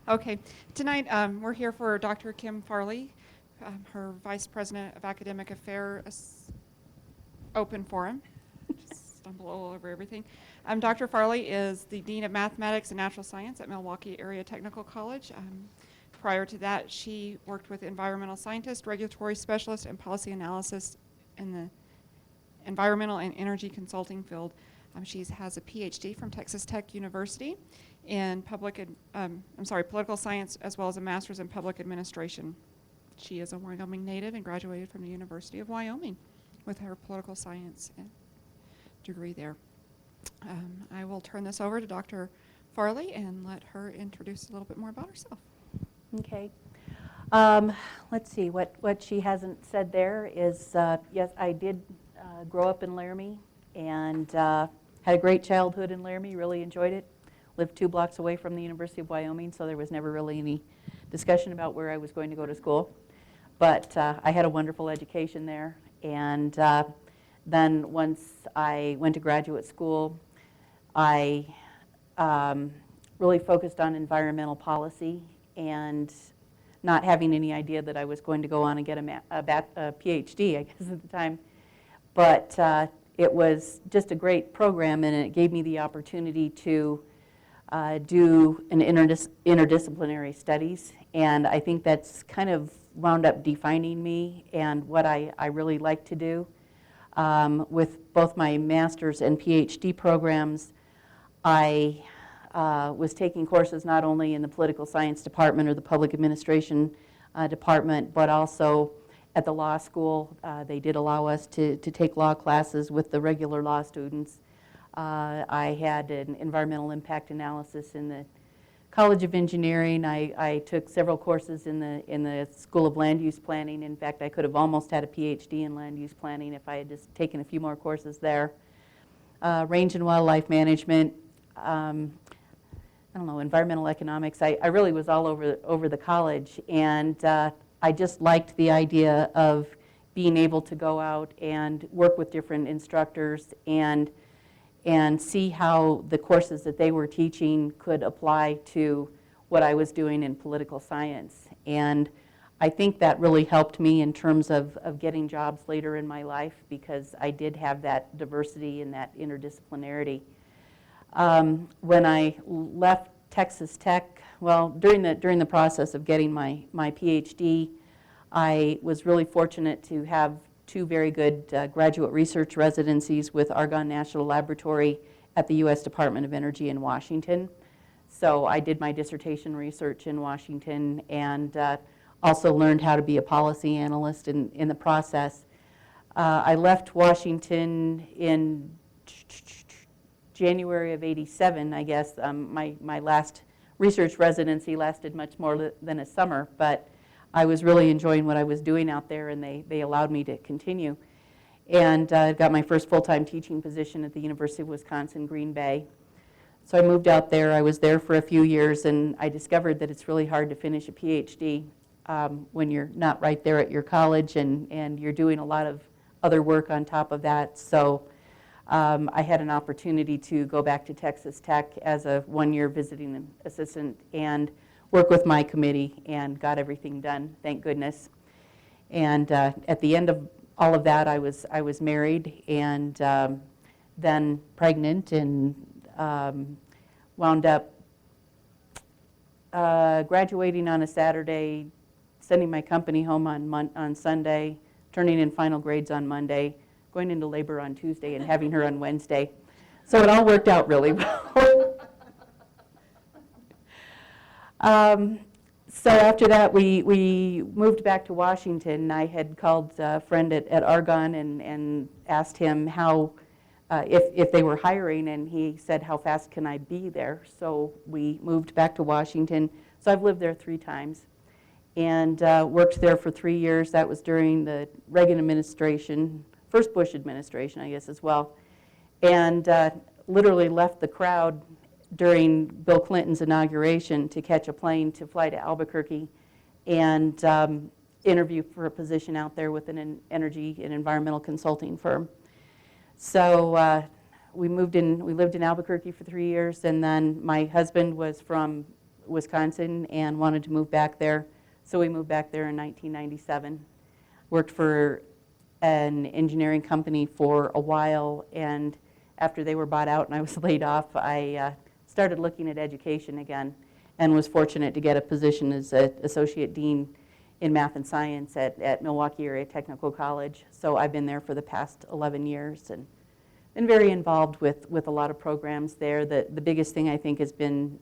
Okay, tonight we're here for Dr. Kim Farley, her Vice President of Academic Affairs, open forum. Just stumble all over everything. Dr. Farley is the Dean of Mathematics and Natural Science at Milwaukee Area Technical College. Prior to that, she worked with environmental scientists, regulatory specialists, and policy analysis in the environmental and energy consulting field. She has a PhD from Texas Tech University in political science, as well as a master's in public administration. She is a Wyoming native and graduated from the University of Wyoming with her political science degree there. I will turn this over to Dr. Farley and let her introduce a little bit more about herself. Okay. Let's see, what she hasn't said there is, yes, I did grow up in Laramie and had a great childhood in Laramie, really enjoyed it. Lived 2 blocks away from the University of Wyoming, so there was never really any discussion about where I was going to go to school. But I had a wonderful education there. And then once I went to graduate school, I really focused on environmental policy and not having any idea that I was going to go on and get a PhD, I guess, at the time. But it was just a great program, and it gave me the opportunity to do an interdisciplinary studies. And I think that's kind of wound up defining me and what I really like to do. With both my master's and PhD programs, I was taking courses not only in the political science department or the public administration department, but also at the law school. They did allow us to take law classes with the regular law students. I had an environmental impact analysis in the College of Engineering. I took several courses in the School of Land Use Planning. In fact, I could have almost had a PhD in land use planning if I had just taken a few more courses there. Range and wildlife management, I don't know, environmental economics. I really was all over the college, and I just liked the idea of being able to go out and work with different instructors and see how the courses that they were teaching could apply to what I was doing in political science. And I think that really helped me in terms of getting jobs later in my life, because I did have that diversity and that interdisciplinarity. When I left Texas Tech, well, during the process of getting my PhD, I was really fortunate to have 2 very good graduate research residencies with Argonne National Laboratory at the U.S. Department of Energy in Washington. So I did my dissertation research in Washington and also learned how to be a policy analyst in the process. I left Washington in January of '87, I guess. My last research residency lasted much more than a summer, but I was really enjoying what I was doing out there, and they allowed me to continue. And got my first full-time teaching position at the University of Wisconsin, Green Bay. So I moved out there. I was there for a few years, and I discovered that it's really hard to finish a PhD when you're not right there at your college, and you're doing a lot of other work on top of that. So I had an opportunity to go back to Texas Tech as a 1-year visiting assistant and work with my committee, and got everything done, thank goodness. And at the end of all of that, I was married and then pregnant, and wound up graduating on a Saturday, sending my company home on Sunday, turning in final grades on Monday, going into labor on Tuesday, and having her on Wednesday. So it all worked out really well. So after that, we moved back to Washington. I had called a friend at Argonne and asked him how, if they were hiring, and he said, how fast can I be there? So we moved back to Washington. So I've lived there 3 times and worked there for 3 years. That was during the Reagan administration, first Bush administration, I guess, as well. And literally left the crowd during Bill Clinton's inauguration to catch a plane to fly to Albuquerque and interview for a position out there with an energy and environmental consulting firm. So we lived in Albuquerque for 3 years, and then my husband was from Wisconsin and wanted to move back there. So we moved back there in 1997. Worked for an engineering company for a while, and after they were bought out and I was laid off, I started looking at education again and was fortunate to get a position as an associate dean in math and science at Milwaukee Area Technical College. So I've been there for the past 11 years and been very involved with a lot of programs there. The biggest thing I think has been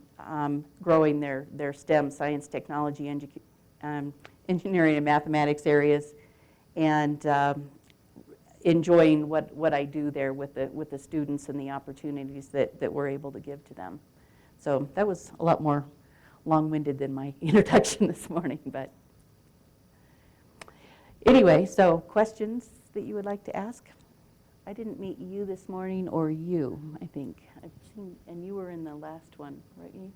growing their STEM, science, technology, engineering, and mathematics areas, and enjoying what I do there with the students and the opportunities that we're able to give to them. So that was a lot more long-winded than my introduction this morning, but anyway, so questions that you would like to ask? I didn't meet you this morning, or you, I think. I've seen, and you were in the last one, right? You?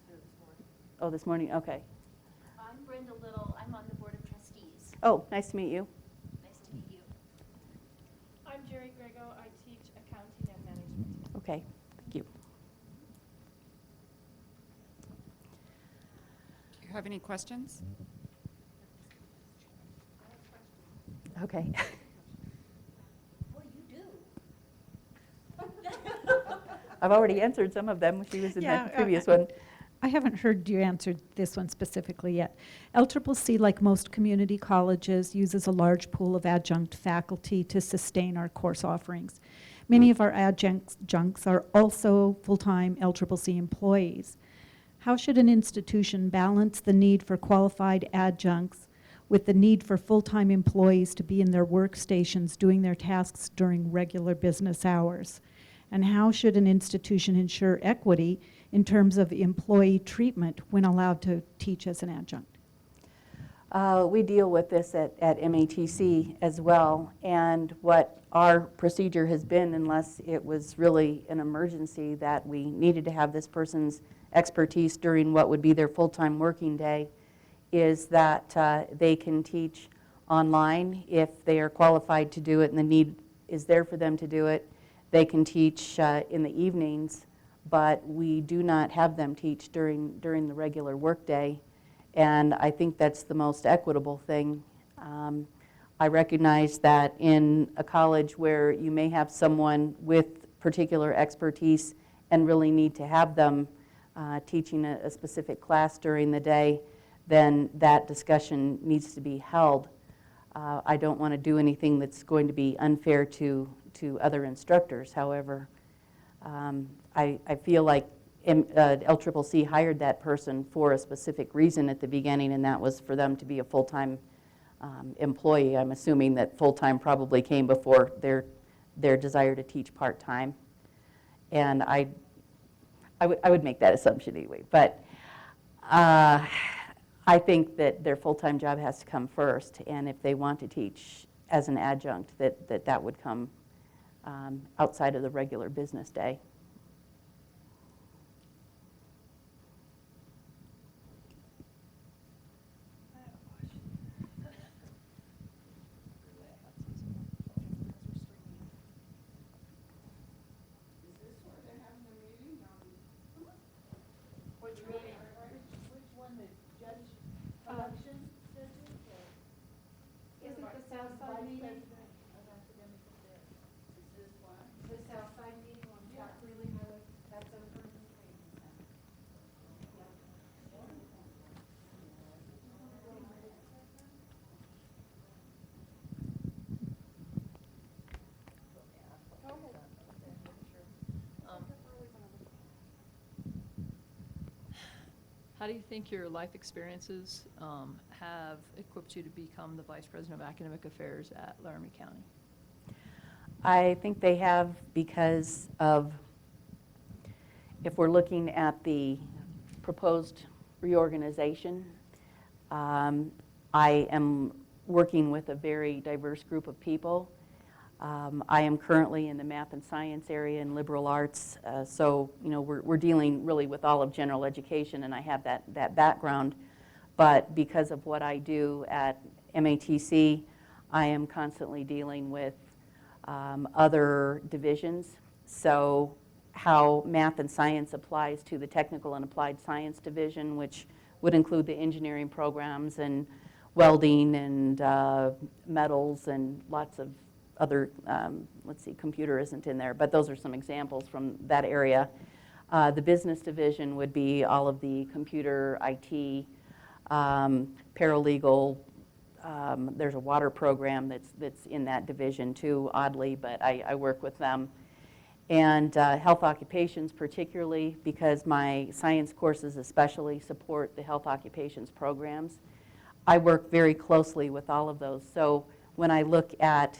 This morning. Oh, this morning, okay. I'm Brenda Little. I'm on the Board of Trustees. Oh, nice to meet you. Nice to meet you. I'm Jerry Grego. I teach accounting and management. Okay, thank you. Do you have any questions? Okay. Well, you do. I've already answered some of them. She was in Yeah, that previous one. I haven't heard you answer this one specifically yet. LCCC, like most community colleges, uses a large pool of adjunct faculty to sustain our course offerings. Many of our adjuncts are also full-time LCCC employees. How should an institution balance the need for qualified adjuncts with the need for full-time employees to be in their workstations doing their tasks during regular business hours? And how should an institution ensure equity in terms of employee treatment when allowed to teach as an adjunct? We deal with this at MATC as well, and what our procedure has been, unless it was really an emergency that we needed to have this person's expertise during what would be their full-time working day, is that they can teach online if they are qualified to do it and the need is there for them to do it. They can teach in the evenings, but we do not have them teach during the regular workday, and I think that's the most equitable thing. I recognize that in a college where you may have someone with particular expertise and really need to have them teaching a specific class during the day, then that discussion needs to be held. I don't want to do anything that's going to be unfair to other instructors. However, I feel like LCCC hired that person for a specific reason at the beginning, and that was for them to be a full-time employee. I'm assuming that full-time probably came before their desire to teach part-time. And I would make that assumption anyway. But I think that their full-time job has to come first, and if they want to teach as an adjunct, that would come outside of the regular business day. Which one, the judge election? Isn't the Southside meeting? The Southside meeting on Jack Greeley Road, that's over in the training center. How do you think your life experiences have equipped you to become the Vice President of Academic Affairs at Laramie County? I think they have, because of, if we're looking at the proposed reorganization, I am working with a very diverse group of people. I am currently in the math and science area and liberal arts, so we're dealing really with all of general education, and I have that background. But because of what I do at MATC, I am constantly dealing with other divisions. So how math and science applies to the technical and applied science division, which would include the engineering programs and welding and metals and lots of other, let's see, computer isn't in there, but those are some examples from that area. The business division would be all of the computer, IT, paralegal. There's a water program that's in that division too, oddly, but I work with them. And health occupations particularly, because my science courses especially support the health occupations programs. I work very closely with all of those. So when I look at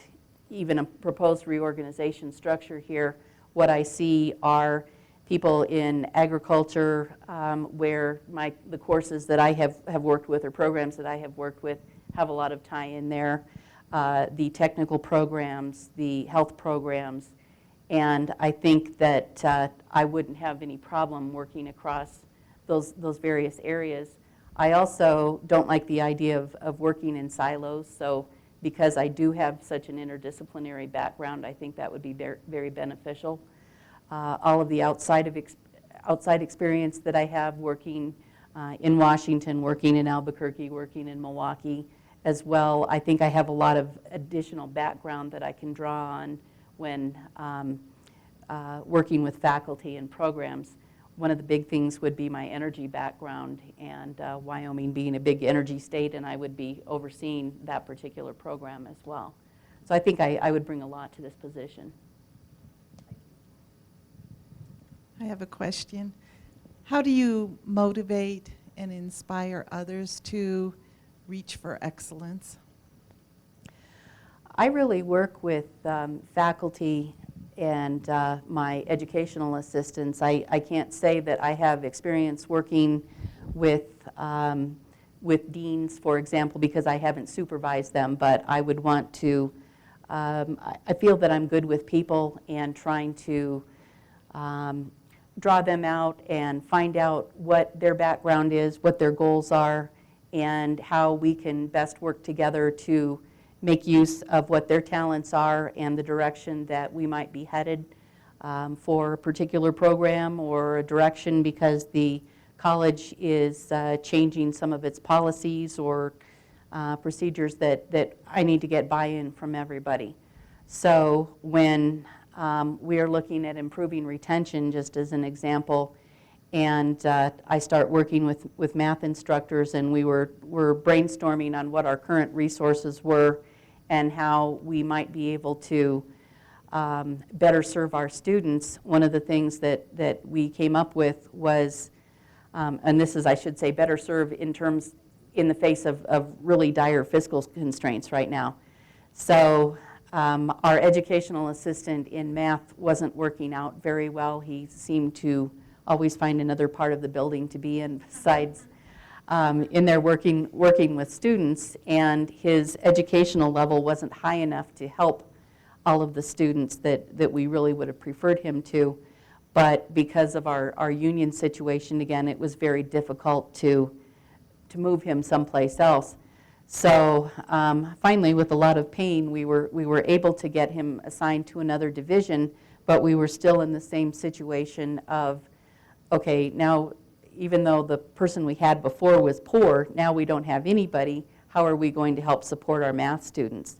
even a proposed reorganization structure here, what I see are people in agriculture, where the courses that I have worked with or programs that I have worked with have a lot of tie-in there. The technical programs, the health programs, and I think that I wouldn't have any problem working across those various areas. I also don't like the idea of working in silos, so because I do have such an interdisciplinary background, I think that would be very beneficial. All of the outside experience that I have working in Washington, working in Albuquerque, working in Milwaukee as well, I think I have a lot of additional background that I can draw on when working with faculty and programs. One of the big things would be my energy background, and Wyoming being a big energy state, and I would be overseeing that particular program as well. So I think I would bring a lot to this position. I have a question. How do you motivate and inspire others to reach for excellence? I really work with faculty and my educational assistants. I can't say that I have experience working with deans, for example, because I haven't supervised them, but I would want to, I feel that I'm good with people and trying to draw them out and find out what their background is, what their goals are, and how we can best work together to make use of what their talents are and the direction that we might be headed for a particular program or a direction because the college is changing some of its policies or procedures that I need to get buy-in from everybody. So when we are looking at improving retention, just as an example, and I start working with math instructors, and we're brainstorming on what our current resources were and how we might be able to better serve our students. One of the things that we came up with was, and this is, I should say, better serve in the face of really dire fiscal constraints right now. So our educational assistant in math wasn't working out very well. He seemed to always find another part of the building to be in besides in there working with students, and his educational level wasn't high enough to help all of the students that we really would have preferred him to. But because of our union situation, again, it was very difficult to move him someplace else. So finally, with a lot of pain, we were able to get him assigned to another division, but we were still in the same situation of, okay, now even though the person we had before was poor, now we don't have anybody. How are we going to help support our math students?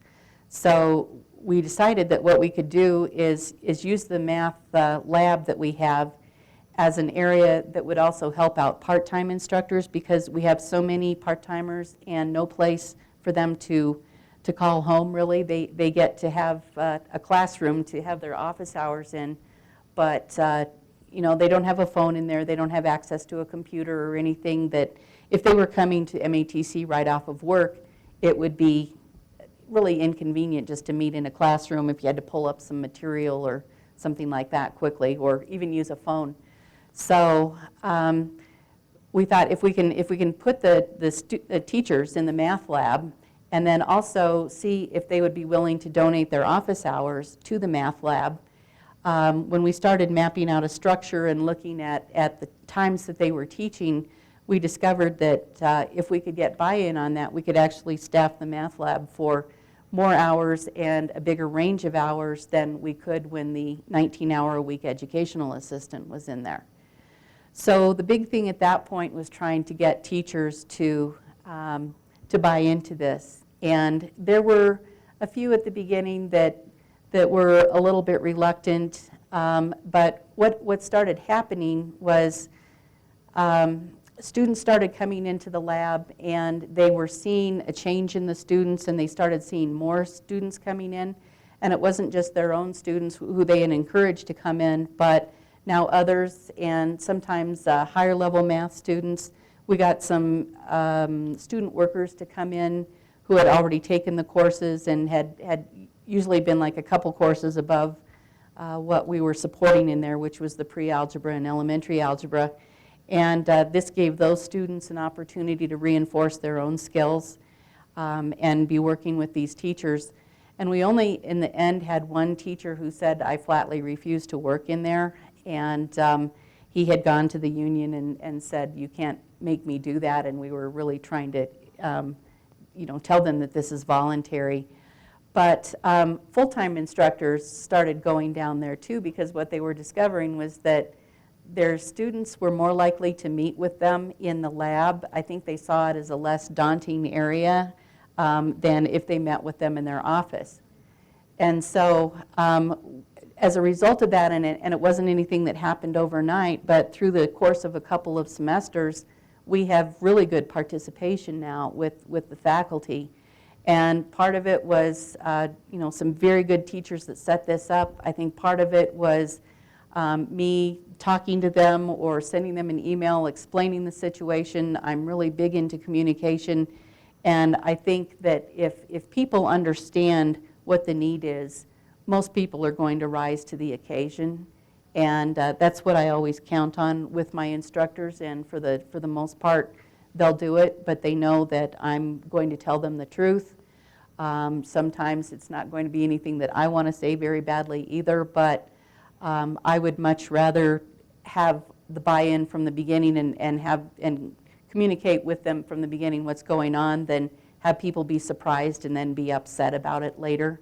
So we decided that what we could do is use the math lab that we have as an area that would also help out part-time instructors, because we have so many part-timers and no place for them to call home, really. They get to have a classroom to have their office hours in, but you know, they don't have a phone in there, they don't have access to a computer or anything that, if they were coming to MATC right off of work, it would be really inconvenient just to meet in a classroom if you had to pull up some material or something like that quickly, or even use a phone. So we thought if we can put the teachers in the math lab, and then also see if they would be willing to donate their office hours to the math lab. When we started mapping out a structure and looking at the times that they were teaching, we discovered that if we could get buy-in on that, we could actually staff the math lab for more hours and a bigger range of hours than we could when the 19-hour-a-week educational assistant was in there. So the big thing at that point was trying to get teachers to buy into this. And there were a few at the beginning that were a little bit reluctant, but what started happening was students started coming into the lab and they were seeing a change in the students, and they started seeing more students coming in. And it wasn't just their own students who they had encouraged to come in, but now others, and sometimes higher level math students. We got some student workers to come in who had already taken the courses and had usually been like a couple courses above what we were supporting in there, which was the pre-algebra and elementary algebra. And this gave those students an opportunity to reinforce their own skills and be working with these teachers. And we only, in the end, had one teacher who said, I flatly refuse to work in there. And he had gone to the union and said, you can't make me do that. And we were really trying to tell them that this is voluntary. But full-time instructors started going down there too, because what they were discovering was that their students were more likely to meet with them in the lab. I think they saw it as a less daunting area than if they met with them in their office. And so as a result of that, and it wasn't anything that happened overnight, but through the course of a couple of semesters, we have really good participation now with the faculty. And part of it was some very good teachers that set this up. I think part of it was me talking to them or sending them an email explaining the situation. I'm really big into communication, and I think that if people understand what the need is, most people are going to rise to the occasion, and that's what I always count on with my instructors, and for the most part they'll do it, but they know that I'm going to tell them the truth. Sometimes it's not going to be anything that I want to say very badly either, but I would much rather have the buy-in from the beginning and communicate with them from the beginning what's going on than have people be surprised and then be upset about it later.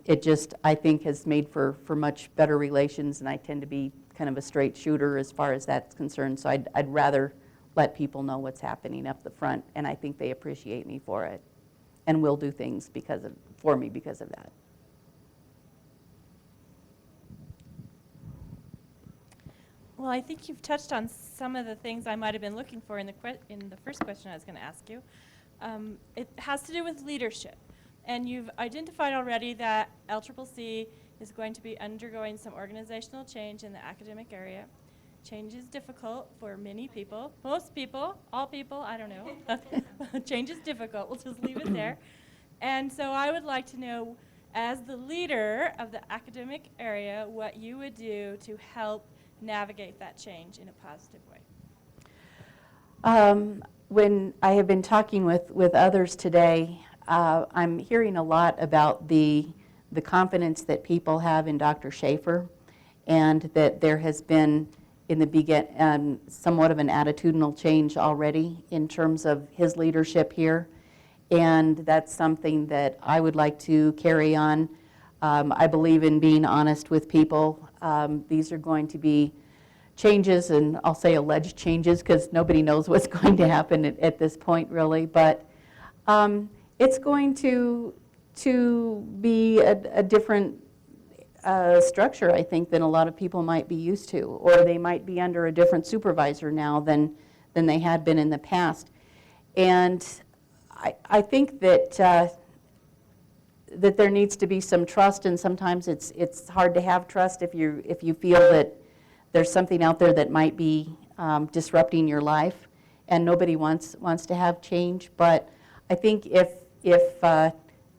It just, I think, has made for much better relations, and I tend to be kind of a straight shooter as far as that's concerned, so I'd rather let people know what's happening up the front, and I think they appreciate me for it and will do things for me because of that. Well, I think you've touched on some of the things I might have been looking for in the first question I was going to ask you. It has to do with leadership. And you've identified already that LCCC is going to be undergoing some organizational change in the academic area. Change is difficult for many people, most people, all people, I don't know. Change is difficult, we'll just leave it there. And so I would like to know, as the leader of the academic area, what you would do to help navigate that change in a positive way. When I have been talking with others today, I'm hearing a lot about the confidence that people have in Dr. Schaefer, and that there has been in the beginning somewhat of an attitudinal change already in terms of his leadership here, and that's something that I would like to carry on. I believe in being honest with people. These are going to be changes, and I'll say alleged changes because nobody knows what's going to happen at this point really, but it's going to be a different structure, I think, than a lot of people might be used to, or they might be under a different supervisor now than they had been in the past. And I think that that there needs to be some trust, and sometimes it's hard to have trust if you feel that there's something out there that might be disrupting your life, and nobody wants to have change. But I think if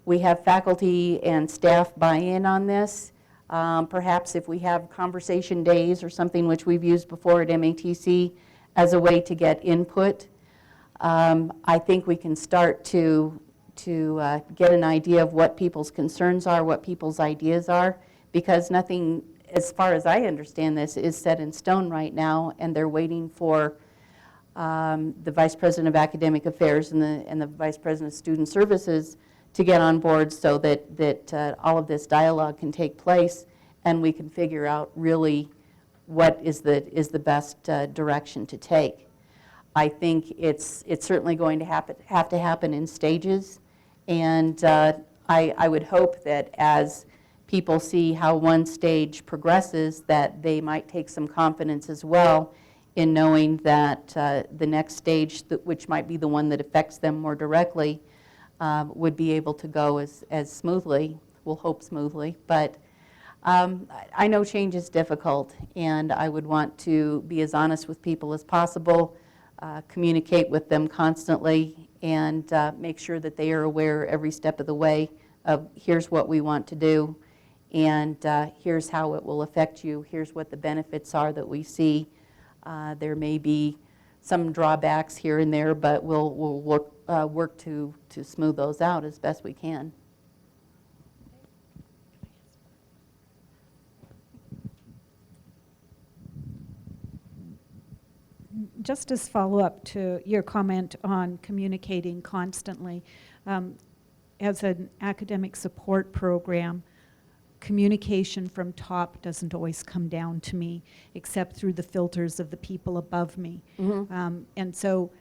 we have faculty and staff buy in on this, perhaps if we have conversation days or something which we've used before at MATC as a way to get input, I think we can start to get an idea of what people's concerns are, what people's ideas are, because nothing, as far as I understand this, is set in stone right now, and they're waiting for the Vice President of Academic Affairs and the Vice President of Student Services to get on board so that all of this dialogue can take place and we can figure out really what is the best direction to take. I think it's certainly going to have to happen in stages, and I would hope that as people see how one stage progresses, that they might take some confidence as well in knowing that the next stage, which might be the one that affects them more directly, would be able to go as smoothly, we'll hope smoothly, but I know change is difficult, and I would want to be as honest with people as possible, communicate with them constantly, and make sure that they are aware every step of the way of here's what we want to do, and here's how it will affect you, here's what the benefits are that we see. There may be some drawbacks here and there, but we'll work to smooth those out as best we can. Just as follow-up to your comment on communicating constantly, as an academic support program, communication from top doesn't always come down to me, except through the filters of the people above me. And so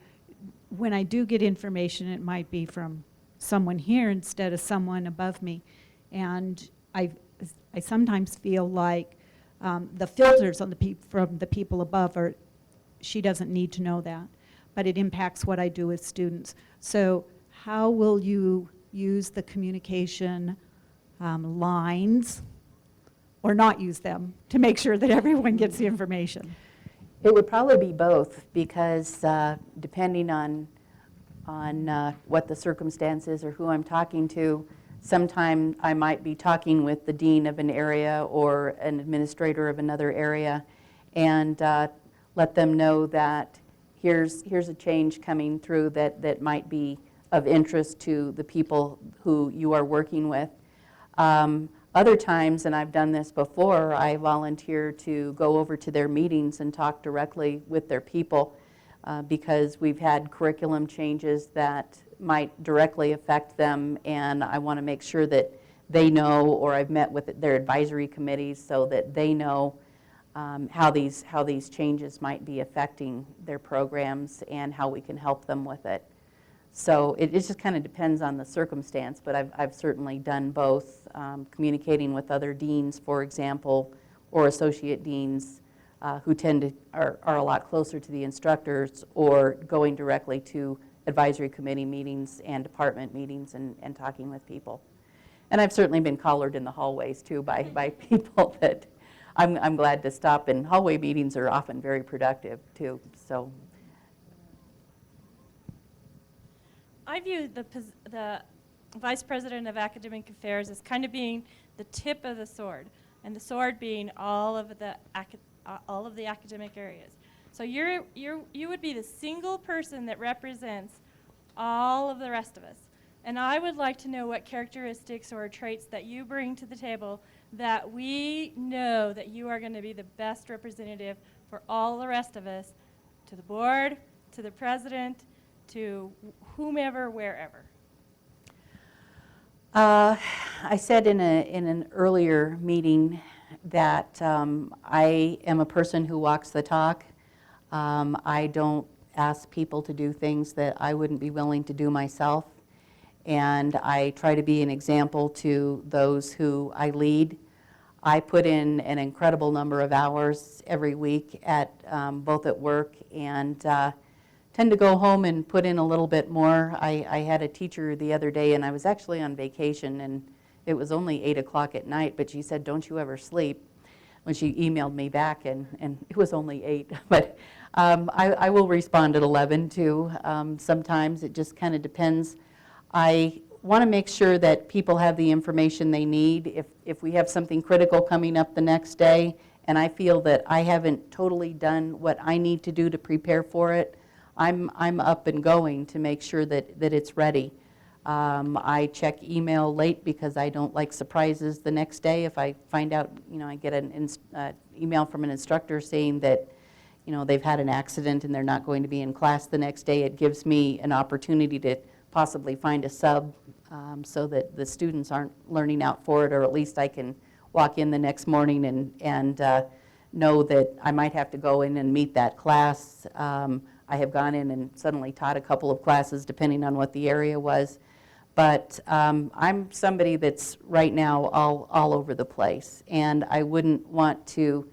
when I do get information, it might be from someone here instead of someone above me. And I sometimes feel like the filters on from the people above are, she doesn't need to know that, but it impacts what I do with students. So how will you use the communication lines, or not use them, to make sure that everyone gets the information? It would probably be both, because depending on what the circumstance is or who I'm talking to, sometime I might be talking with the dean of an area or an administrator of another area, and let them know that here's a change coming through that might be of interest to the people who you are working with. Other times, and I've done this before, I volunteer to go over to their meetings and talk directly with their people because we've had curriculum changes that might directly affect them, and I want to make sure that they know, or I've met with their advisory committees so that they know how these changes might be affecting their programs and how we can help them with it. So it just kind of depends on the circumstance, but I've certainly done both, communicating with other deans, for example, or associate deans who are a lot closer to the instructors, or going directly to advisory committee meetings and department meetings and talking with people. And I've certainly been collared in the hallways too by people that I'm glad to stop, and hallway meetings are often very productive too. So I view the Vice President of Academic Affairs as kind of being the tip of the sword, and the sword being all of the academic areas. So you would be the single person that represents all of the rest of us. And I would like to know what characteristics or traits that you bring to the table that we know that you are going to be the best representative for all the rest of us, to the board, to the president, to whomever, wherever. I said in an earlier meeting that I am a person who walks the talk. I don't ask people to do things that I wouldn't be willing to do myself, and I try to be an example to those who I lead. I put in an incredible number of hours every week both at work and tend to go home and put in a little bit more. I had a teacher the other day, and I was actually on vacation, and it was only 8 o'clock at night, but she said, "Don't you ever sleep?" when she emailed me back, and it was only 8. But I will respond at 11 too. Sometimes it just kind of depends. I want to make sure that people have the information they need. If we have something critical coming up the next day, and I feel that I haven't totally done what I need to do to prepare for it, I'm up and going to make sure that it's ready. I check email late because I don't like surprises the next day. If I find out, I get an email from an instructor saying that, they've had an accident and they're not going to be in class the next day, it gives me an opportunity to possibly find a sub so that the students aren't learning out for it, or at least I can walk in the next morning and know that I might have to go in and meet that class. I have gone in and suddenly taught a couple of classes depending on what the area was. But I'm somebody that's right now all over the place, and I wouldn't want to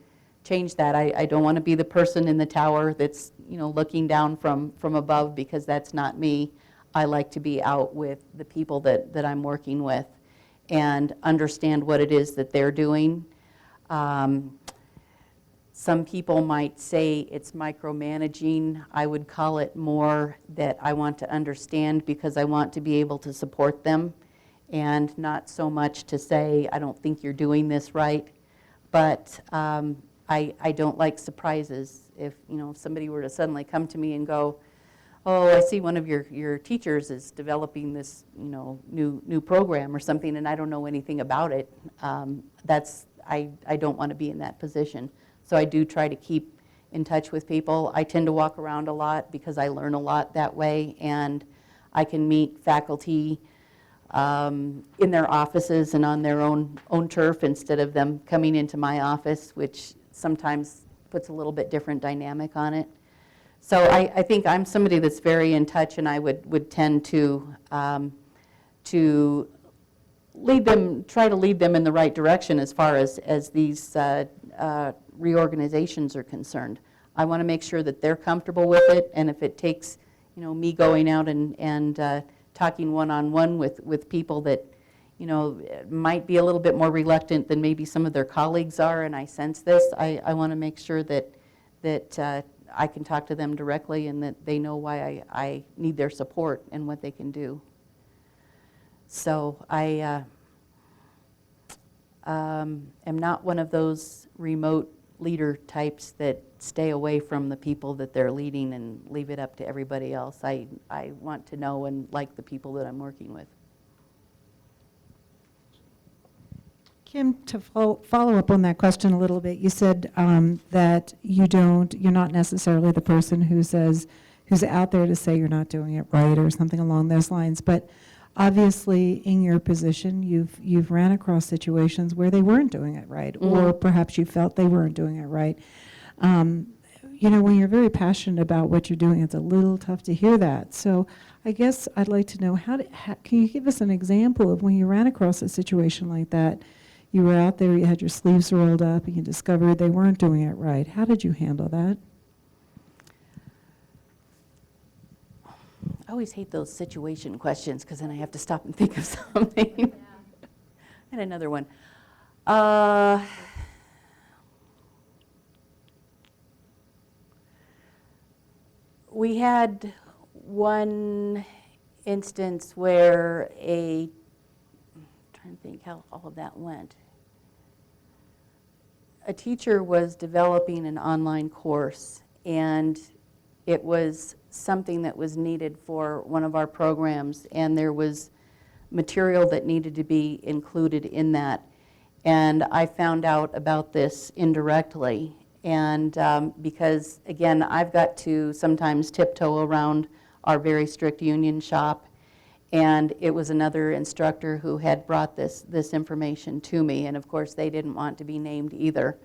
change that. I don't want to be the person in the tower that's, looking down from above, because that's not me. I like to be out with the people that I'm working with and understand what it is that they're doing. Some people might say it's micromanaging. I would call it more that I want to understand, because I want to be able to support them, and not so much to say, I don't think you're doing this right. But I don't like surprises. If somebody were to suddenly come to me and go, oh, I see one of your teachers is developing this new program or something, and I don't know anything about it, I don't want to be in that position. So I do try to keep in touch with people. I tend to walk around a lot because I learn a lot that way, and I can meet faculty in their offices and on their own turf instead of them coming into my office, which sometimes puts a little bit different dynamic on it. So I think I'm somebody that's very in touch, and I would tend to lead them, try to lead them in the right direction as far as these reorganizations are concerned. I want to make sure that they're comfortable with it, and if it takes me going out and talking one-on-one with people that might be a little bit more reluctant than maybe some of their colleagues are, and I sense this, I want to make sure that I can talk to them directly, and that they know why I need their support and what they can do. So I am not one of those remote leader types that stay away from the people that they're leading and leave it up to everybody else. I want to know and like the people that I'm working with. Kim, to follow up on that question a little bit, you said that you're not necessarily the person who's out there to say you're not doing it right or something along those lines, but obviously in your position you've ran across situations where they weren't doing it right, or perhaps you felt they weren't doing it right. When you're very passionate about what you're doing, it's a little tough to hear that. So I guess I'd like to know, can you give us an example of when you ran across a situation like that? You were out there, you had your sleeves rolled up, and you discovered they weren't doing it right. How did you handle that? I always hate those situation questions, because then I have to stop and think of something. Yeah. And another one. We had one instance where I'm trying to think how all of that went. A teacher was developing an online course, and it was something that was needed for one of our programs, and there was material that needed to be included in that. And I found out about this indirectly, and because, again, I've got to sometimes tiptoe around our very strict union shop, and it was another instructor who had brought this information to me, and of course they didn't want to be named either.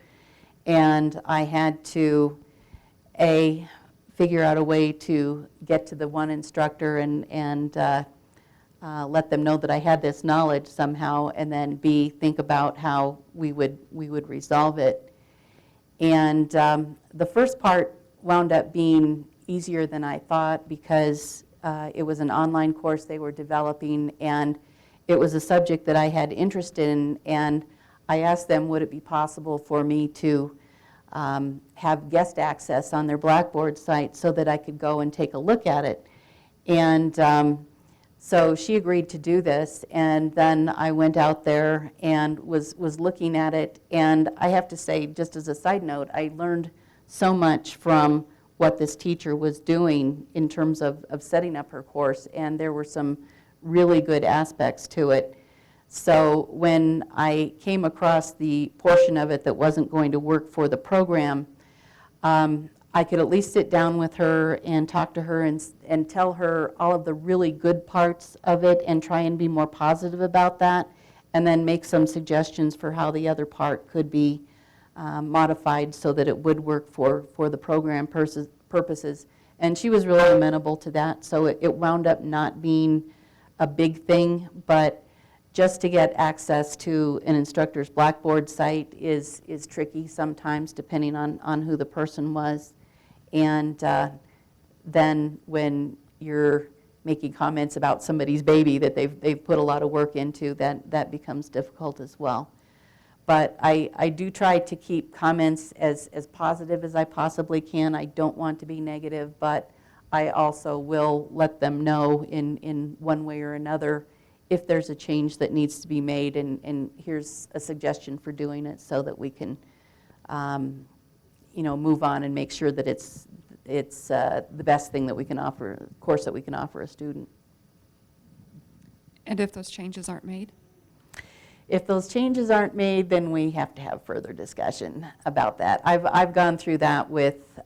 And I had to, figure out a way to get to the one instructor and let them know that I had this knowledge somehow, and then B, think about how we would resolve it. And the first part wound up being easier than I thought, because it was an online course they were developing, and it was a subject that I had interest in, and I asked them, would it be possible for me to have guest access on their Blackboard site so that I could go and take a look at it. And so she agreed to do this, and then I went out there and was looking at it, and I have to say, just as a side note, I learned so much from what this teacher was doing in terms of setting up her course, and there were some really good aspects to it. So when I came across the portion of it that wasn't going to work for the program, I could at least sit down with her and talk to her and tell her all of the really good parts of it and try and be more positive about that, and then make some suggestions for how the other part could be modified so that it would work for the program purposes. And she was really amenable to that, so it wound up not being a big thing, but just to get access to an instructor's Blackboard site is tricky sometimes, depending on who the person was. And then when you're making comments about somebody's baby that they've put a lot of work into, that becomes difficult as well. But I do try to keep comments as positive as I possibly can. I don't want to be negative, but I also will let them know in one way or another if there's a change that needs to be made, and here's a suggestion for doing it so that we can move on and make sure that it's the best thing that we can offer, course that we can offer a student. And if those changes aren't made? If those changes aren't made, then we have to have further discussion about that. I've gone through that with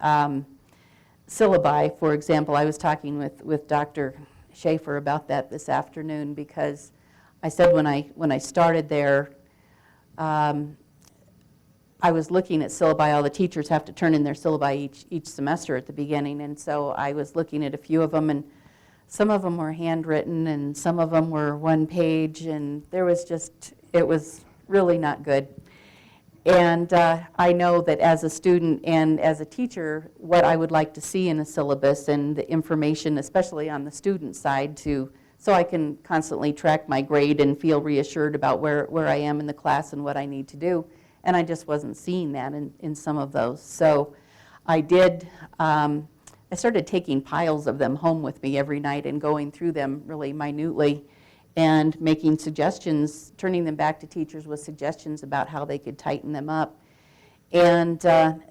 syllabi, for example. I was talking with Dr. Schaefer about that this afternoon, because I said when I started there, I was looking at syllabi. All the teachers have to turn in their syllabi each semester at the beginning, and so I was looking at a few of them, and some of them were handwritten, and some of them were one page, and it was really not good. And I know that as a student and as a teacher, what I would like to see in a syllabus and the information, especially on the student side, so I can constantly track my grade and feel reassured about where I am in the class and what I need to do. And I just wasn't seeing that in some of those. So I started taking piles of them home with me every night and going through them really minutely and making suggestions, turning them back to teachers with suggestions about how they could tighten them up. And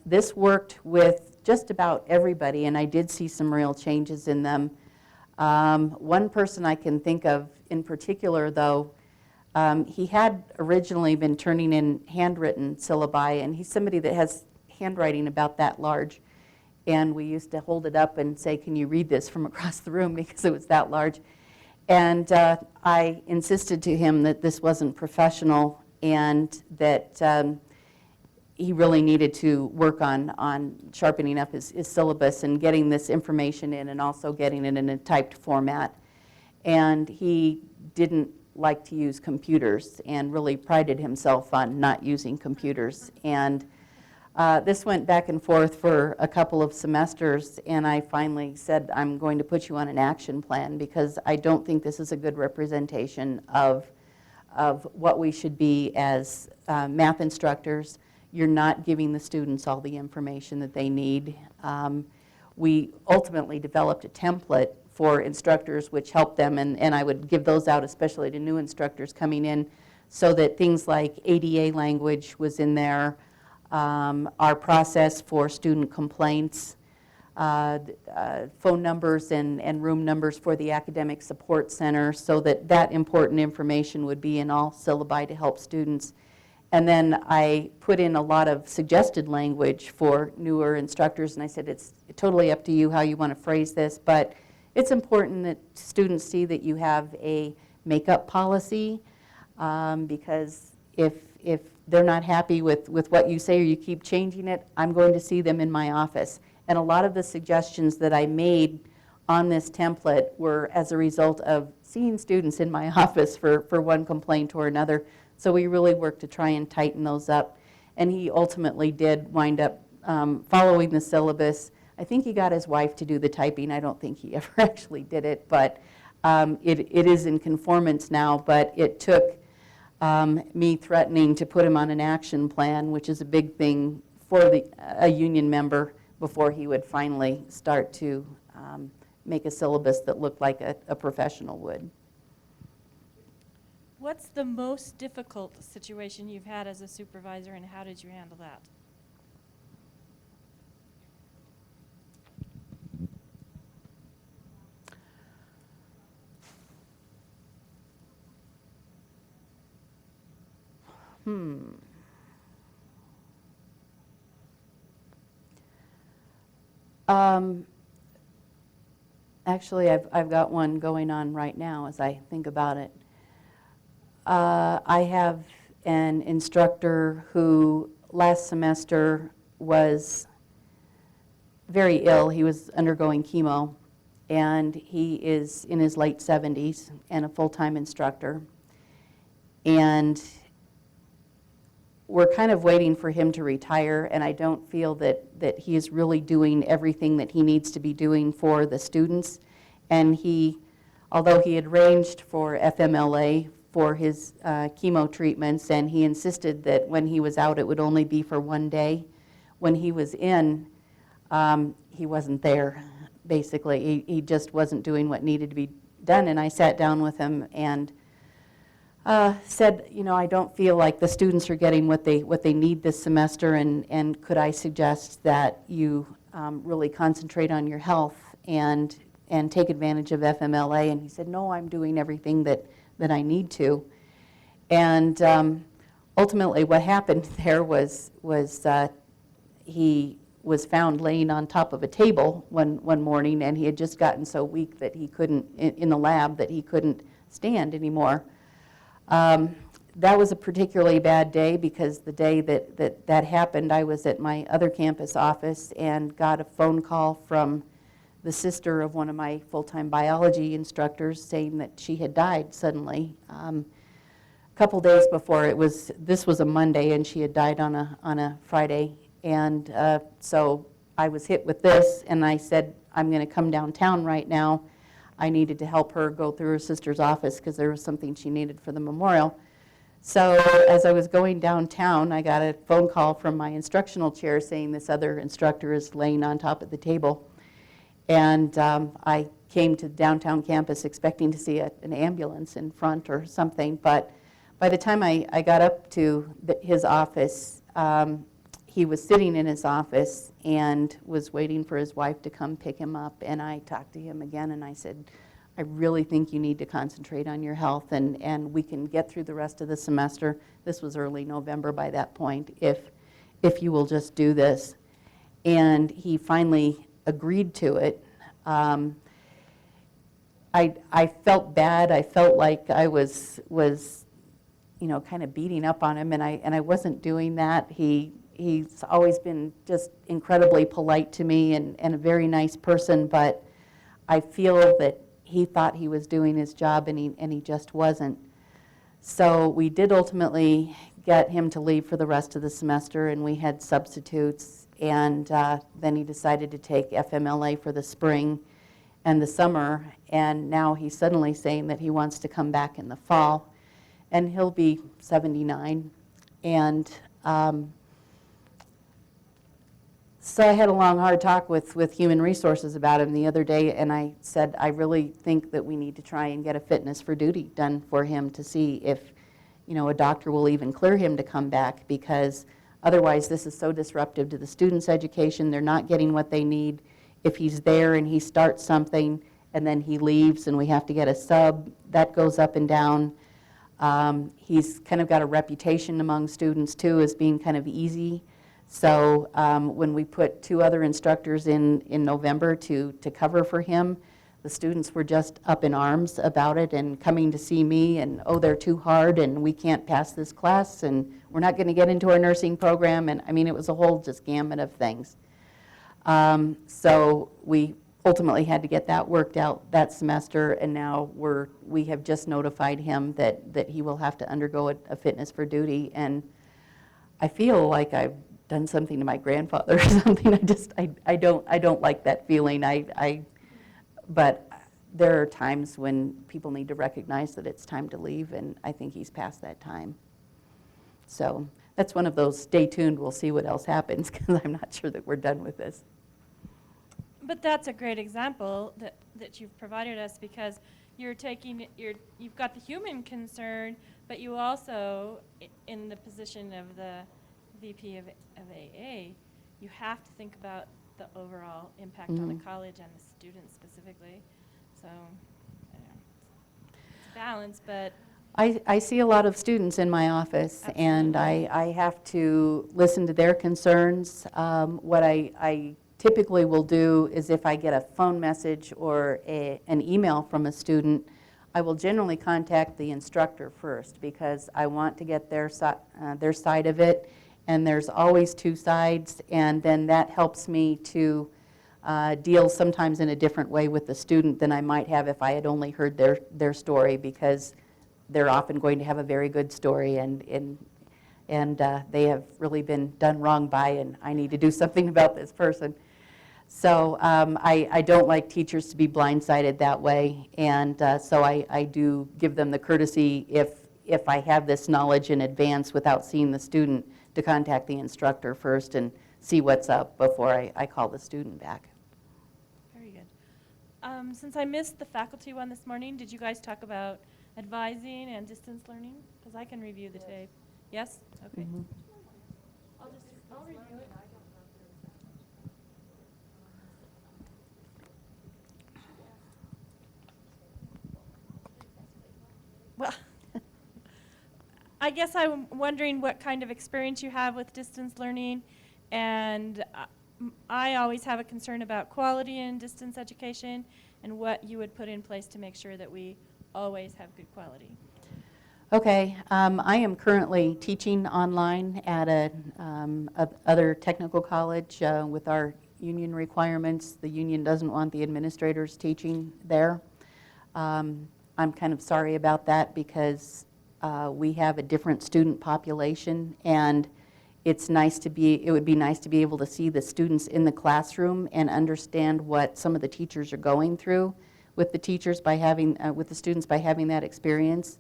this worked with just about everybody, and I did see some real changes in them. One person I can think of in particular, though, he had originally been turning in handwritten syllabi, and he's somebody that has handwriting about that large. And we used to hold it up and say, "Can you read this from across the room?" because it was that large. And I insisted to him that this wasn't professional and that he really needed to work on sharpening up his syllabus and getting this information in, and also getting it in a typed format. And he didn't like to use computers and really prided himself on not using computers. And this went back and forth for a couple of semesters, and I finally said, I'm going to put you on an action plan, because I don't think this is a good representation of what we should be as math instructors. You're not giving the students all the information that they need. We ultimately developed a template for instructors which helped them, and I would give those out especially to new instructors coming in, so that things like ADA language was in there, our process for student complaints, phone numbers and room numbers for the Academic Support Center, so that important information would be in all syllabi to help students. And then I put in a lot of suggested language for newer instructors, and I said, it's totally up to you how you want to phrase this, but it's important that students see that you have a makeup policy, because if they're not happy with what you say or you keep changing it, I'm going to see them in my office. And a lot of the suggestions that I made on this template were as a result of seeing students in my office for one complaint or another. So we really worked to try and tighten those up. And he ultimately did wind up following the syllabus. I think he got his wife to do the typing. I don't think he ever actually did it, but it is in conformance now. But it took me threatening to put him on an action plan, which is a big thing for a union member, before he would finally start to make a syllabus that looked like a professional would. What's the most difficult situation you've had as a supervisor, and how did you handle that? Actually, I've got one going on right now as I think about it. I have an instructor who last semester was very ill. He was undergoing chemo, and he is in his late 70s and a full-time instructor. And we're kind of waiting for him to retire, and I don't feel that he is really doing everything that he needs to be doing for the students. And although he had arranged for FMLA for his chemo treatments, and he insisted that when he was out it would only be for one day, when he was in, he wasn't there, basically. He just wasn't doing what needed to be done, and I sat down with him and said, I don't feel like the students are getting what they need this semester, and could I suggest that you really concentrate on your health and take advantage of FMLA? And he said, no, I'm doing everything that I need to. And ultimately what happened there was he was found laying on top of a table one morning, and he had just gotten so weak that he couldn't, in the lab, that he couldn't stand anymore. That was a particularly bad day, because the day that happened, I was at my other campus office and got a phone call from the sister of one of my full-time biology instructors saying that she had died suddenly. A couple days before, this was a Monday, and she had died on a Friday. And so I was hit with this, and I said, I'm going to come downtown right now. I needed to help her go through her sister's office because there was something she needed for the memorial. So as I was going downtown, I got a phone call from my instructional chair saying this other instructor is laying on top of the table. And I came to downtown campus expecting to see an ambulance in front or something. But by the time I got up to his office, he was sitting in his office and was waiting for his wife to come pick him up. And I talked to him again, and I said, I really think you need to concentrate on your health, and we can get through the rest of the semester. This was early November by that point, if you will just do this. And he finally agreed to it. I felt bad. I felt like I was kind of beating up on him, and I wasn't doing that. He's always been just incredibly polite to me and a very nice person, but I feel that he thought he was doing his job, and he just wasn't. So we did ultimately get him to leave for the rest of the semester, and we had substitutes, and then he decided to take FMLA for the spring and the summer, and now he's suddenly saying that he wants to come back in the fall, and he'll be 79. And so I had a long, hard talk with Human Resources about him the other day, and I said, I really think that we need to try and get a fitness for duty done for him to see if, a doctor will even clear him to come back, because otherwise this is so disruptive to the students' education. They're not getting what they need. If he's there and he starts something and then he leaves and we have to get a sub, that goes up and down. He's kind of got a reputation among students, too, as being kind of easy. So when we put 2 other instructors in November to cover for him, the students were just up in arms about it and coming to see me, and, oh, they're too hard, and we can't pass this class, and we're not going to get into our nursing program. And I mean, it was a whole just gamut of things. So we ultimately had to get that worked out that semester, and now we have just notified him that he will have to undergo a fitness for duty. And I feel like I've done something to my grandfather or something. I don't like that feeling. But there are times when people need to recognize that it's time to leave, and I think he's past that time. So that's one of those, stay tuned, we'll see what else happens, because I'm not sure that we're done with this. But that's a great example that you've provided us, because you've got the human concern, but you also, in the position of the VP of AA, you have to think about the overall impact on the college and the students specifically. So, I don't know, it's a balance, but I see a lot of students in my office, and I have to listen to their concerns. What I typically will do is if I get a phone message or an email from a student, I will generally contact the instructor first because I want to get their side of it, and there's always two sides, and then that helps me to deal sometimes in a different way with the student than I might have if I had only heard their story, because they're often going to have a very good story, and they have really been done wrong by, and I need to do something about this person. So I don't like teachers to be blindsided that way, and so I do give them the courtesy, if I have this knowledge in advance without seeing the student, to contact the instructor first and see what's up before I call the student back. Very good. Since I missed the faculty one this morning, did you guys talk about advising and distance learning? Because I can review the tape. Yes? Okay. Mhm. I'll review it. Well, I guess I'm wondering what kind of experience you have with distance learning, and I always have a concern about quality in distance education and what you would put in place to make sure that we always have good quality. Okay, I am currently teaching online at a other technical college with our union requirements. The union doesn't want the administrators teaching there. I'm kind of sorry about that because we have a different student population, and it would be nice to be able to see the students in the classroom and understand what some of the teachers are going through with the teachers by having with the students by having that experience.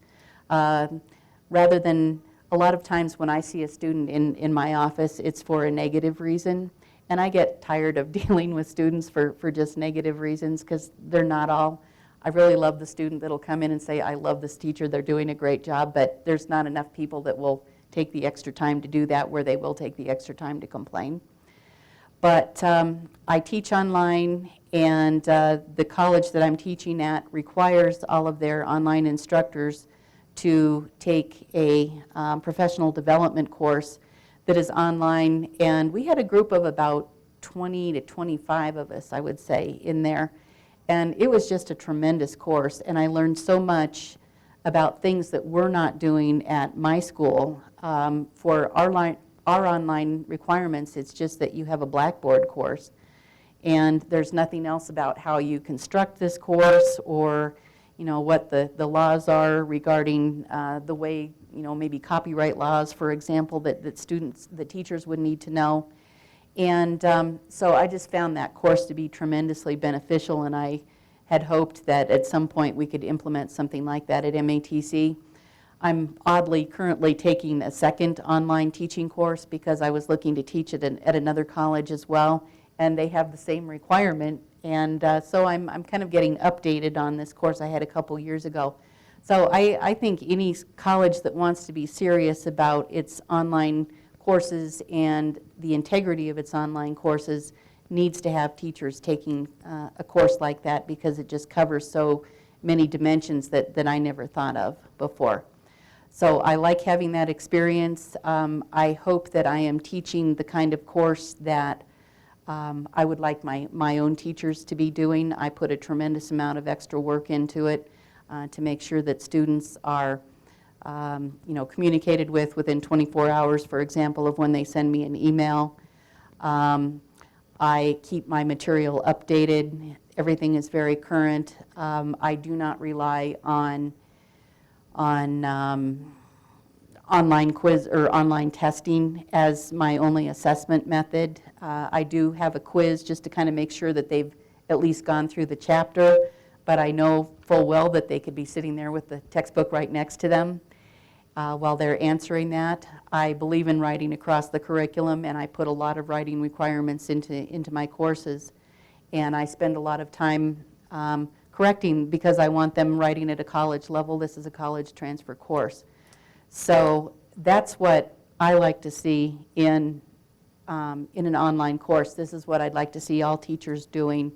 Rather than a lot of times when I see a student in my office, it's for a negative reason, and I get tired of dealing with students for just negative reasons, because they're not all. I really love the student that'll come in and say, I love this teacher, they're doing a great job, but there's not enough people that will take the extra time to do that, where they will take the extra time to complain. But I teach online, and the college that I'm teaching at requires all of their online instructors to take a professional development course that is online, and we had a group of about 20 to 25 of us, I would say, in there. And it was just a tremendous course, and I learned so much about things that we're not doing at my school. For our online requirements, it's just that you have a Blackboard course, and there's nothing else about how you construct this course, or what the laws are regarding the way, maybe copyright laws, for example, that teachers would need to know. And so I just found that course to be tremendously beneficial, and I had hoped that at some point we could implement something like that at MATC. I'm oddly currently taking a second online teaching course because I was looking to teach at another college as well, and they have the same requirement. And so I'm kind of getting updated on this course I had a couple years ago. So I think any college that wants to be serious about its online courses and the integrity of its online courses needs to have teachers taking a course like that, because it just covers so many dimensions that I never thought of before. So I like having that experience. I hope that I am teaching the kind of course that I would like my own teachers to be doing. I put a tremendous amount of extra work into it to make sure that students are communicated with within 24 hours, for example, of when they send me an email. I keep my material updated. Everything is very current. I do not rely on online quiz or online testing as my only assessment method. I do have a quiz just to kind of make sure that they've at least gone through the chapter, but I know full well that they could be sitting there with the textbook right next to them while they're answering that. I believe in writing across the curriculum, and I put a lot of writing requirements into my courses, and I spend a lot of time correcting because I want them writing at a college level. This is a college transfer course. So that's what I like to see in an online course. This is what I'd like to see all teachers doing.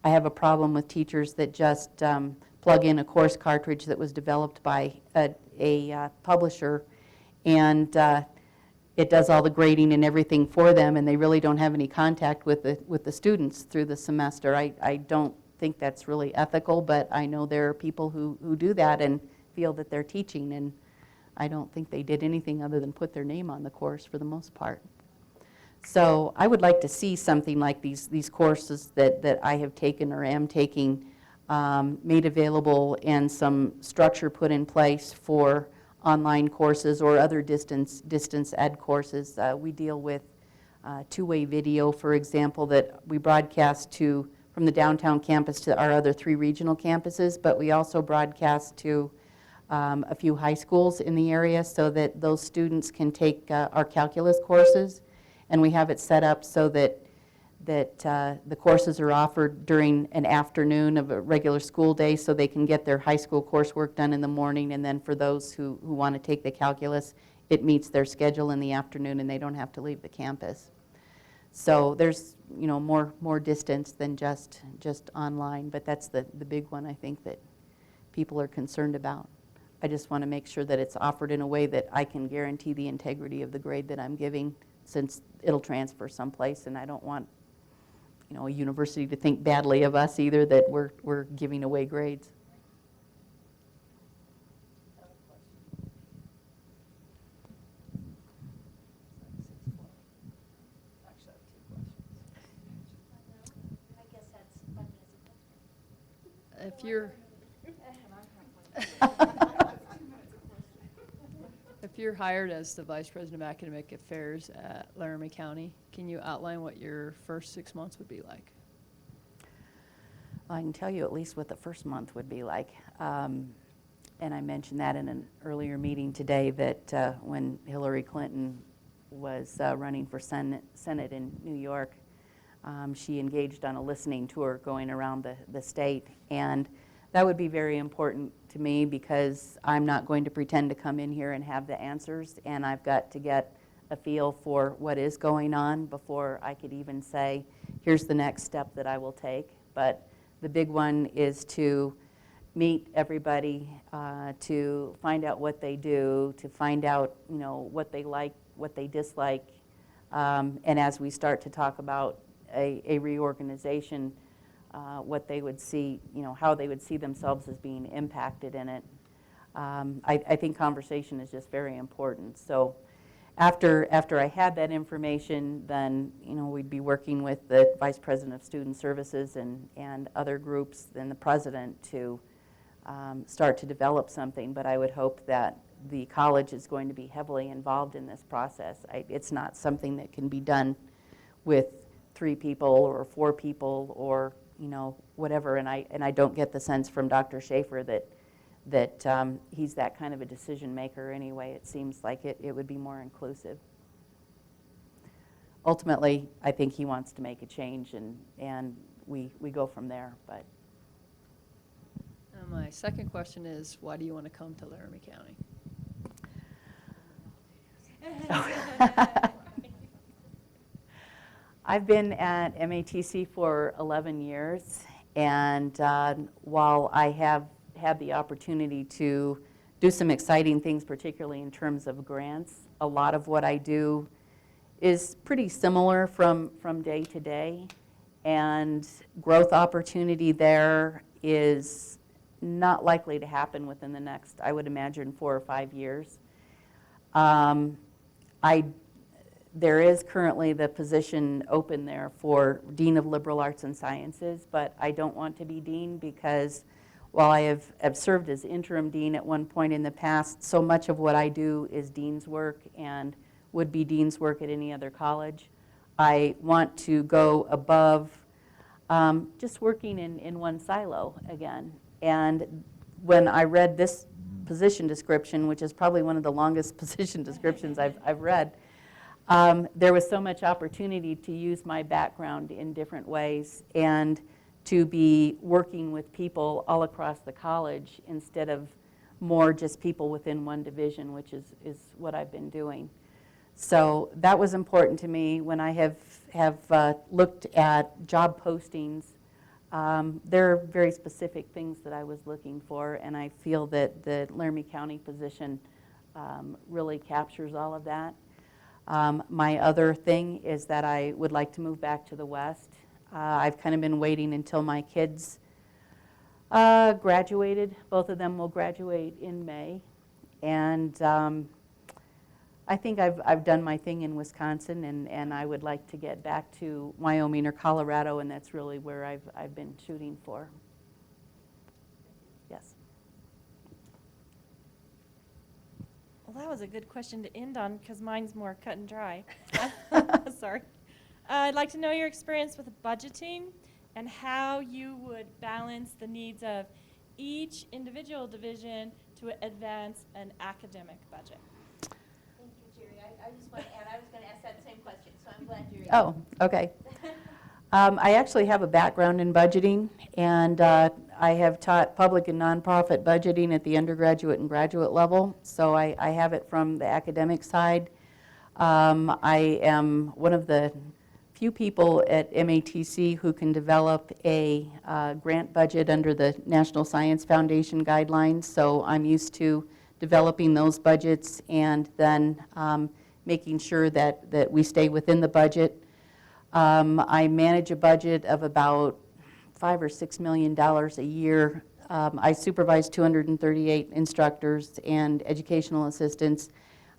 I have a problem with teachers that just plug in a course cartridge that was developed by a publisher, and it does all the grading and everything for them, and they really don't have any contact with the students through the semester. I don't think that's really ethical, but I know there are people who do that and feel that they're teaching, and I don't think they did anything other than put their name on the course for the most part. So I would like to see something like these courses that I have taken or am taking made available, and some structure put in place for online courses or other distance ed courses. We deal with two-way video, for example, that we broadcast from the downtown campus to our other 3 regional campuses, but we also broadcast to a few high schools in the area so that those students can take our calculus courses. And we have it set up so that the courses are offered during an afternoon of a regular school day, so they can get their high school coursework done in the morning, and then for those who want to take the calculus, it meets their schedule in the afternoon and they don't have to leave the campus. So there's more distance than just online, but that's the big one I think that people are concerned about. I just want to make sure that it's offered in a way that I can guarantee the integrity of the grade that I'm giving, since it'll transfer someplace, and I don't want a university to think badly of us either, that we're giving away grades. I guess that's 5 minutes of If you're, if you're hired as the Vice President of Academic Affairs at Laramie County, can you outline what your first 6 months would be like? I can tell you at least what the first month would be like. And I mentioned that in an earlier meeting today, that when Hillary Clinton was running for Senate in New York, she engaged on a listening tour going around the state. And that would be very important to me, because I'm not going to pretend to come in here and have the answers, and I've got to get a feel for what is going on before I could even say, here's the next step that I will take. But the big one is to meet everybody, to find out what they do, to find out what they like, what they dislike, and as we start to talk about a reorganization, what they would see, how they would see themselves as being impacted in it. I think conversation is just very important. So after I had that information, then we'd be working with the Vice President of Student Services and other groups and the President to start to develop something. But I would hope that the college is going to be heavily involved in this process. It's not something that can be done with 3 people or 4 people or whatever, and I don't get the sense from Dr. Schaefer that he's that kind of a decision maker anyway. It seems like it would be more inclusive. Ultimately, I think he wants to make a change, and we go from there. But My second question is, why do you want to come to Laramie County? I've been at MATC for 11 years, and while I have had the opportunity to do some exciting things, particularly in terms of grants, a lot of what I do is pretty similar from day to day, and growth opportunity there is not likely to happen within the next, I would imagine, 4 or 5 years. There is currently the position open there for Dean of Liberal Arts and Sciences, but I don't want to be Dean because while I have served as interim Dean at one point in the past, so much of what I do is Dean's work and would be Dean's work at any other college. I want to go above just working in one silo again. And when I read this position description, which is probably one of the longest position descriptions I've read, there was so much opportunity to use my background in different ways and to be working with people all across the college instead of more just people within one division, which is what I've been doing. So that was important to me. When I have looked at job postings, there are very specific things that I was looking for, and I feel that the Laramie County position really captures all of that. My other thing is that I would like to move back to the West. I've kind of been waiting until my kids graduated. Both of them will graduate in May. And I think I've done my thing in Wisconsin, and I would like to get back to Wyoming or Colorado, and that's really where I've been shooting for. Yes. Well, that was a good question to end on because mine's more cut and dry. Sorry. I'd like to know your experience with budgeting and how you would balance the needs of each individual division to advance an academic budget. Thank you, Jerry. I just want to add, I was going to ask that same question, so I'm glad you're. Oh, okay. I actually have a background in budgeting, and I have taught public and nonprofit budgeting at the undergraduate and graduate level, so I have it from the academic side. I am one of the few people at MATC who can develop a grant budget under the National Science Foundation guidelines, so I'm used to developing those budgets and then making sure that we stay within the budget. I manage a budget of about $5 or $6 million a year. I supervise 238 instructors and educational assistants.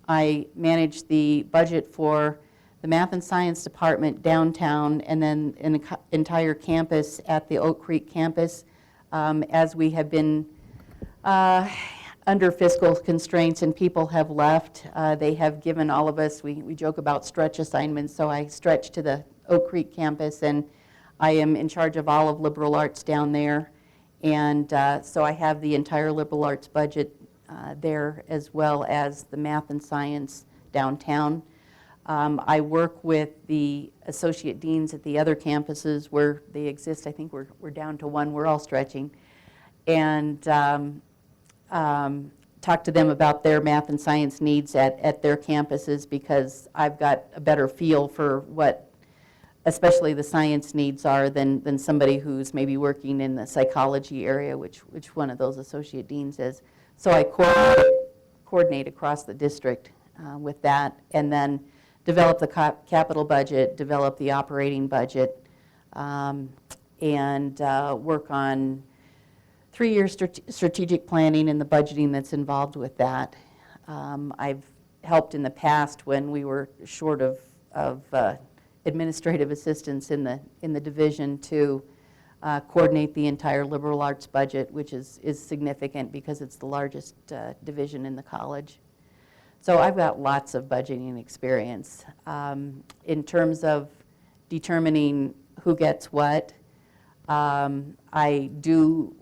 I manage the budget for the math and science department downtown and then an entire campus at the Oak Creek campus. As we have been under fiscal constraints and people have left, they have given all of us, we joke about stretch assignments, so I stretch to the Oak Creek campus, and I am in charge of all of liberal arts down there. And so I have the entire liberal arts budget there, as well as the math and science downtown. I work with the associate deans at the other campuses where they exist. I think we're down to one. We're all stretching. And talk to them about their math and science needs at their campuses, because I've got a better feel for what especially the science needs are than somebody who's maybe working in the psychology area, which one of those associate deans is. So I coordinate across the district with that, and then develop the capital budget, develop the operating budget, and work on 3-year strategic planning and the budgeting that's involved with that. I've helped in the past when we were short of administrative assistants in the division to coordinate the entire liberal arts budget, which is significant because it's the largest division in the college. So I've got lots of budgeting experience. In terms of determining who gets what, I do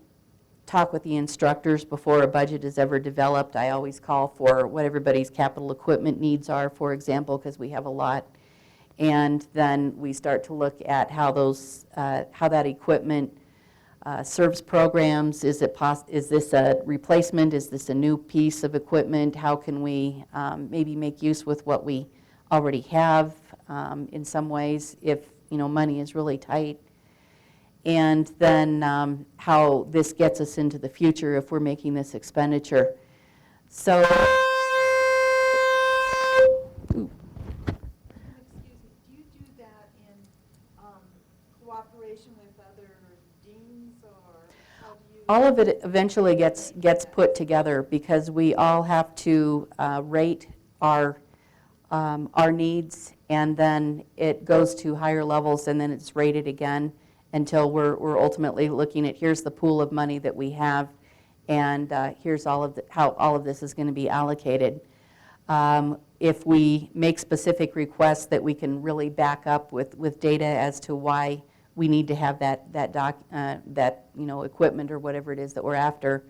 talk with the instructors before a budget is ever developed. I always call for what everybody's capital equipment needs are, for example, because we have a lot. And then we start to look at how that equipment serves programs. Is this a replacement? Is this a new piece of equipment? How can we maybe make use with what we already have in some ways if money is really tight? And then how this gets us into the future if we're making this expenditure. So. All of it eventually gets put together because we all have to rate our needs, and then it goes to higher levels, and then it's rated again until we're ultimately looking at here's the pool of money that we have, and here's how all of this is going to be allocated. If we make specific requests that we can really back up with data as to why we need to have that equipment or whatever it is that we're after.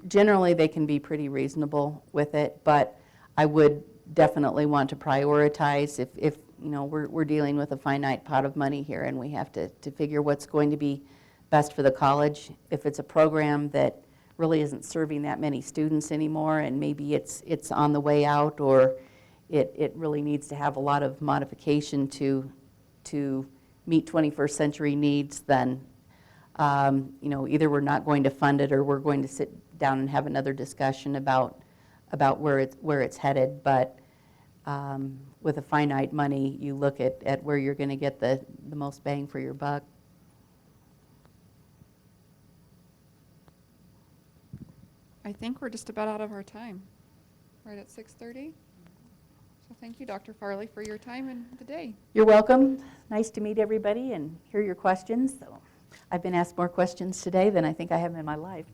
Generally, they can be pretty reasonable with it, but I would definitely want to prioritize if we're dealing with a finite pot of money here, and we have to figure what's going to be best for the college. If it's a program that really isn't serving that many students anymore, and maybe it's on the way out, or it really needs to have a lot of modification to meet 21st century needs, then either we're not going to fund it or we're going to sit down and have another discussion about where it's headed. But with a finite money, you look at where you're going to get the most bang for your buck. I think we're just about out of our time, right at 6:30. So thank you, Dr. Farley, for your time and the day. You're welcome. Nice to meet everybody and hear your questions. So I've been asked more questions today than I think I have in my life.